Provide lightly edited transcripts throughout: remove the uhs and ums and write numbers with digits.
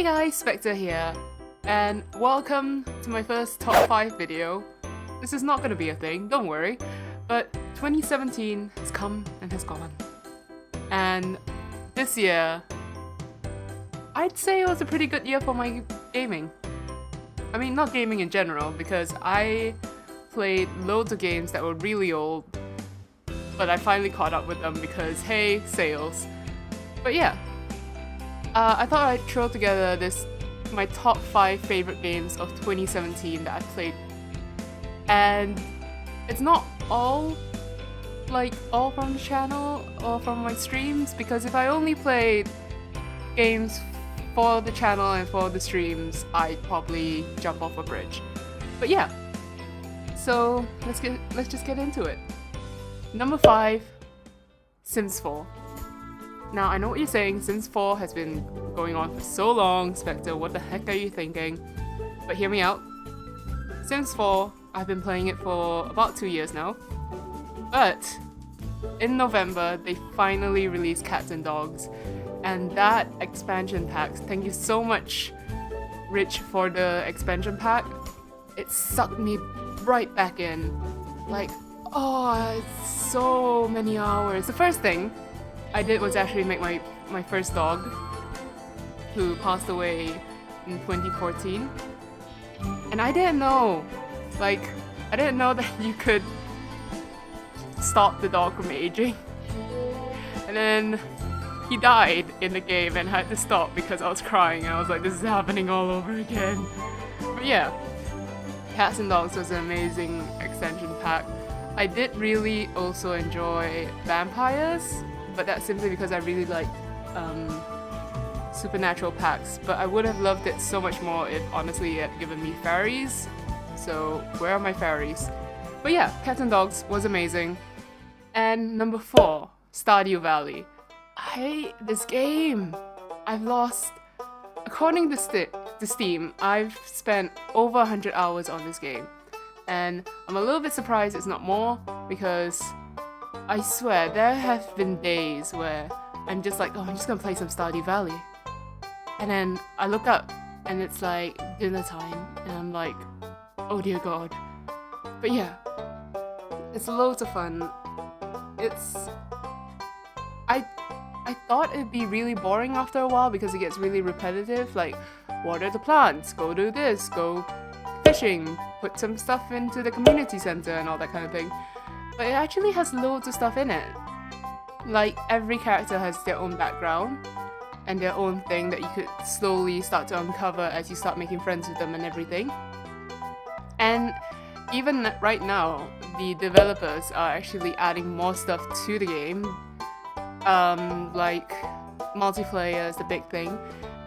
Hey guys, Spectre here, and welcome to my first top 5 video. This is not gonna be a thing, don't worry, but 2017 has come and has gone. And this year, I'd say it was a pretty good year for my gaming. I mean, not gaming in general, because I played loads of games that were really old, but I finally caught up with them because, hey, sales. But yeah. I thought I'd throw together my top 5 favorite games of 2017 that I played. And it's not all from the channel or from my streams, because if I only played games for the channel and for the streams, I'd probably jump off a bridge. But yeah. So let's just get into it. Number 5, Sims 4. Now, I know what you're saying, Sims 4 has been going on for so long, Spectre, what the heck are you thinking? But hear me out. Sims 4, I've been playing it for about 2 years now. But in November, they finally released Cats and Dogs. And that expansion pack, thank you so much, Rich, for the expansion pack. It sucked me right back in. Like, oh, it's so many hours. The first thing I did was actually make my first dog, who passed away in 2014. And I didn't know, I didn't know that you could stop the dog from aging. And then he died in the game and had to stop because I was crying. I was like, this is happening all over again. But yeah, Cats and Dogs was an amazing extension pack. I did really also enjoy Vampires, but that's simply because I really like supernatural packs. But I would have loved it so much more if honestly it had given me fairies. So where are my fairies? But yeah, Cats and Dogs was amazing. And number 4, Stardew Valley. I hate this game. I've lost, according to Steam, I've spent over 100 hours on this game. And I'm a little bit surprised it's not more, because I swear, there have been days where I'm just like, oh, I'm just gonna play some Stardew Valley. And then I look up and it's like dinner time and I'm like, oh dear god. But yeah, it's loads of fun. I thought it'd be really boring after a while because it gets really repetitive, like water the plants, go do this, go fishing, put some stuff into the community center and all that kind of thing. But it actually has loads of stuff in it. Like, every character has their own background and their own thing that you could slowly start to uncover as you start making friends with them and everything. And even right now, the developers are actually adding more stuff to the game. Like, multiplayer is the big thing.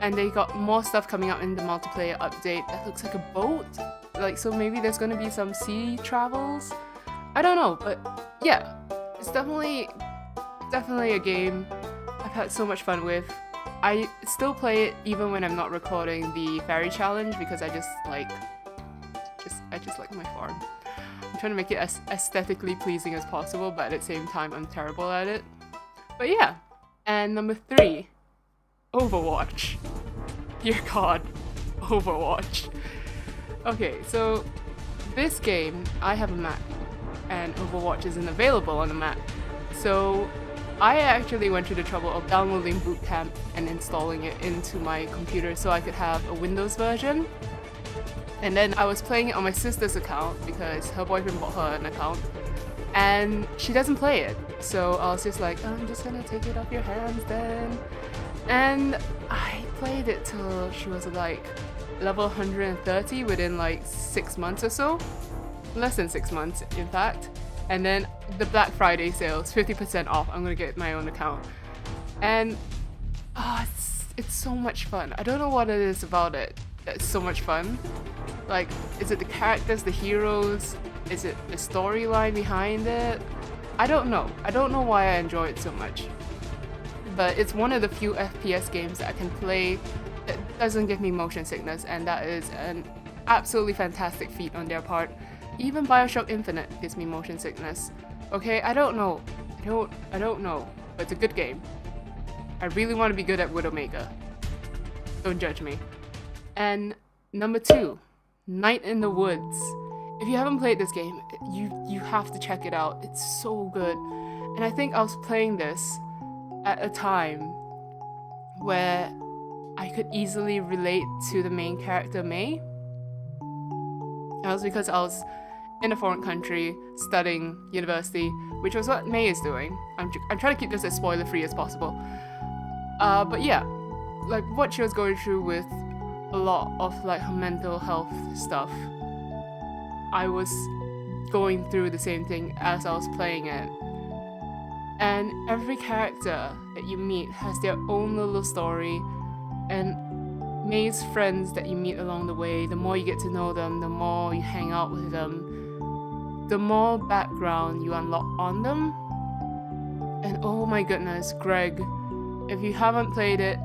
And they got more stuff coming out in the multiplayer update that looks like a boat. Like, so maybe there's gonna be some sea travels. I don't know, but yeah, it's definitely a game I've had so much fun with. I still play it even when I'm not recording the fairy challenge because I just like my farm. I'm trying to make it as aesthetically pleasing as possible, but at the same time I'm terrible at it. But yeah, and number 3, Overwatch. Dear god, Overwatch. Okay, so this game, I have a Mac, and Overwatch isn't available on the Mac. So I actually went through the trouble of downloading Boot Camp and installing it into my computer so I could have a Windows version. And then I was playing it on my sister's account because her boyfriend bought her an account. And she doesn't play it. So I was just like, I'm just gonna take it off your hands then. And I played it till she was like level 130 within like 6 months or so. Less than 6 months, in fact. And then the Black Friday sales, 50% off. I'm gonna get my own account. And it's so much fun. I don't know what it is about it that's so much fun. Like, is it the characters, the heroes? Is it the storyline behind it? I don't know. I don't know why I enjoy it so much. But it's one of the few FPS games that I can play that doesn't give me motion sickness, and that is an absolutely fantastic feat on their part. Even Bioshock Infinite gives me motion sickness. Okay, I don't know. I don't know. But it's a good game. I really want to be good at Widowmaker. Don't judge me. And number 2, Night in the Woods. If you haven't played this game, you have to check it out. It's so good. And I think I was playing this at a time where I could easily relate to the main character, May. That was because I was in a foreign country studying university, which was what May is doing. I'm trying to keep this as spoiler free as possible. But yeah, like what she was going through with a lot of like her mental health stuff, I was going through the same thing as I was playing it. And every character that you meet has their own little story, and May's friends that you meet along the way, the more you get to know them, the more you hang out with them, the more background you unlock on them. And oh my goodness, Greg, if you haven't played it,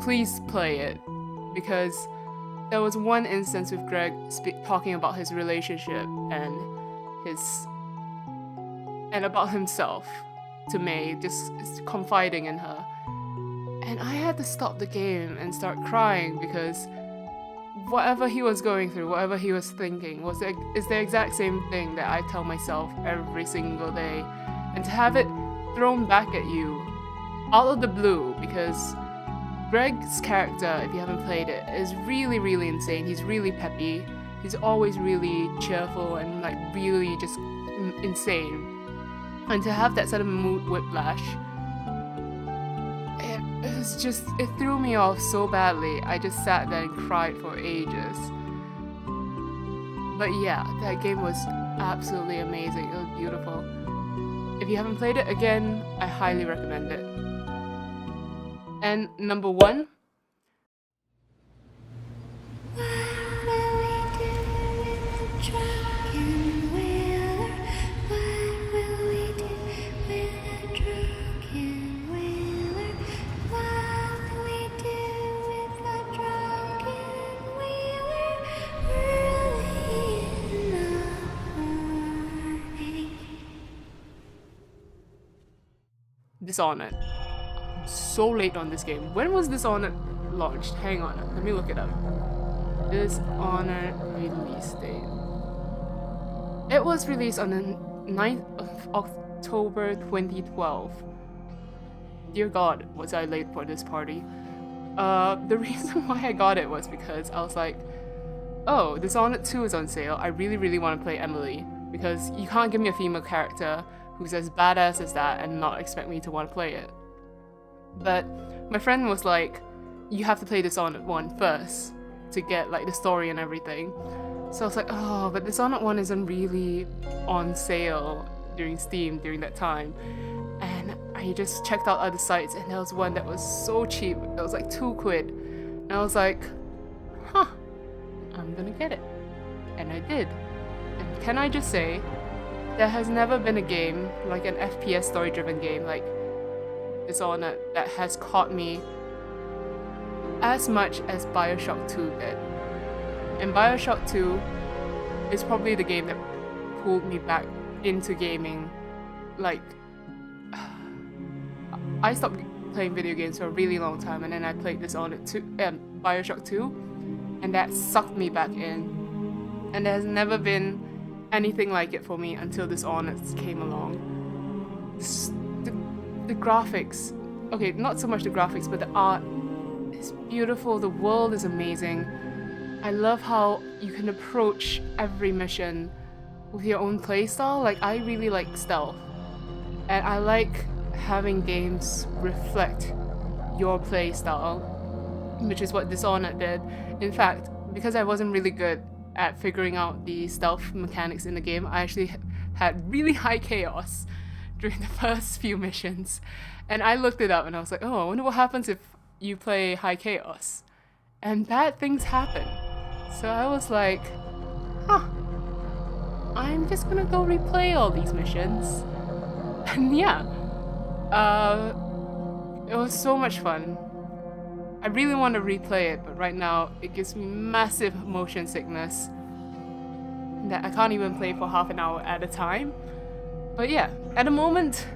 please play it, because there was one instance with Greg talking about his relationship and about himself to May, just confiding in her. And I had to stop the game and start crying, because whatever he was going through, whatever he was thinking, is the exact same thing that I tell myself every single day. And to have it thrown back at you out of the blue, because Greg's character, if you haven't played it, is really, really insane. He's really peppy. He's always really cheerful and like really just insane. And to have that sort of mood whiplash, it threw me off so badly. I just sat there and cried for ages. But yeah, that game was absolutely amazing. It was beautiful. If you haven't played it, again, I highly recommend it. And number 1, Dishonored. I'm so late on this game. When was Dishonored launched? Hang on, let me look it up. Dishonored release date. It was released on the 9th of October 2012. Dear God, was I late for this party. The reason why I got it was because I was like, oh, Dishonored 2 is on sale. I really, really want to play Emily, because you can't give me a female character who's as badass as that and not expect me to want to play it. But my friend was like, you have to play Dishonored 1 first to get like the story and everything. So I was like, oh, but Dishonored 1 isn't really on sale during Steam during that time. And I just checked out other sites, and there was one that was so cheap. It was like 2 quid. And I was like, huh, I'm gonna get it. And I did. And can I just say, there has never been a game, like an FPS story-driven game like Dishonored, that has caught me as much as Bioshock 2 did. And Bioshock 2 is probably the game that pulled me back into gaming. Like, I stopped playing video games for a really long time, and then I played Dishonored 2, Bioshock 2, and that sucked me back in. And there has never been anything like it for me until Dishonored came along. The graphics, okay, not so much the graphics, but the art is beautiful, the world is amazing. I love how you can approach every mission with your own playstyle. Like, I really like stealth, and I like having games reflect your playstyle, which is what Dishonored did. In fact, because I wasn't really good at figuring out the stealth mechanics in the game, I actually had really high chaos during the first few missions. And I looked it up and I was like, oh, I wonder what happens if you play high chaos. And bad things happen. So I was like, huh, I'm just gonna go replay all these missions. And yeah, it was so much fun. I really want to replay it, but right now it gives me massive motion sickness that I can't even play for half an hour at a time. But yeah, at the moment,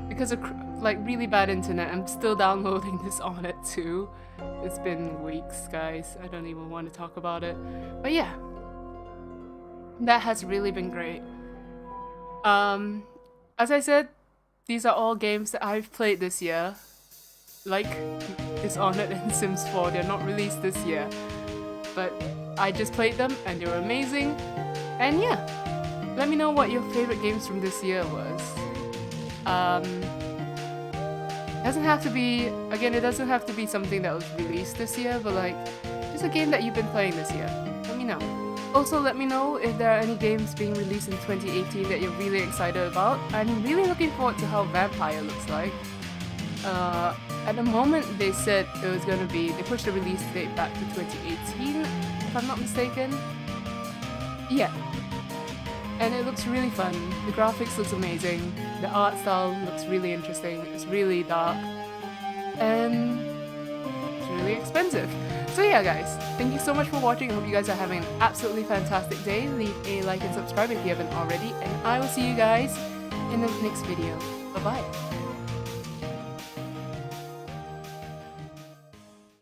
because of like really bad internet. I'm still downloading Dishonored too. It's been weeks, guys. I don't even want to talk about it. But yeah, that has really been great. As I said, these are all games that I've played this year. Like Dishonored and Sims 4, they're not released this year. But I just played them and they were amazing. And yeah, let me know what your favorite games from this year was. Doesn't have to be, again, it doesn't have to be something that was released this year, but like, just a game that you've been playing this year. Let me know. Also, let me know if there are any games being released in 2018 that you're really excited about. I'm really looking forward to how Vampire looks like. At the moment, they said it was gonna be, they pushed the release date back to 2018, if I'm not mistaken. Yeah. And it looks really fun. The graphics looks amazing. The art style looks really interesting. It's really dark. And it's really expensive. So yeah, guys, thank you so much for watching. I hope you guys are having an absolutely fantastic day. Leave a like and subscribe if you haven't already. And I will see you guys in the next video. Bye-bye.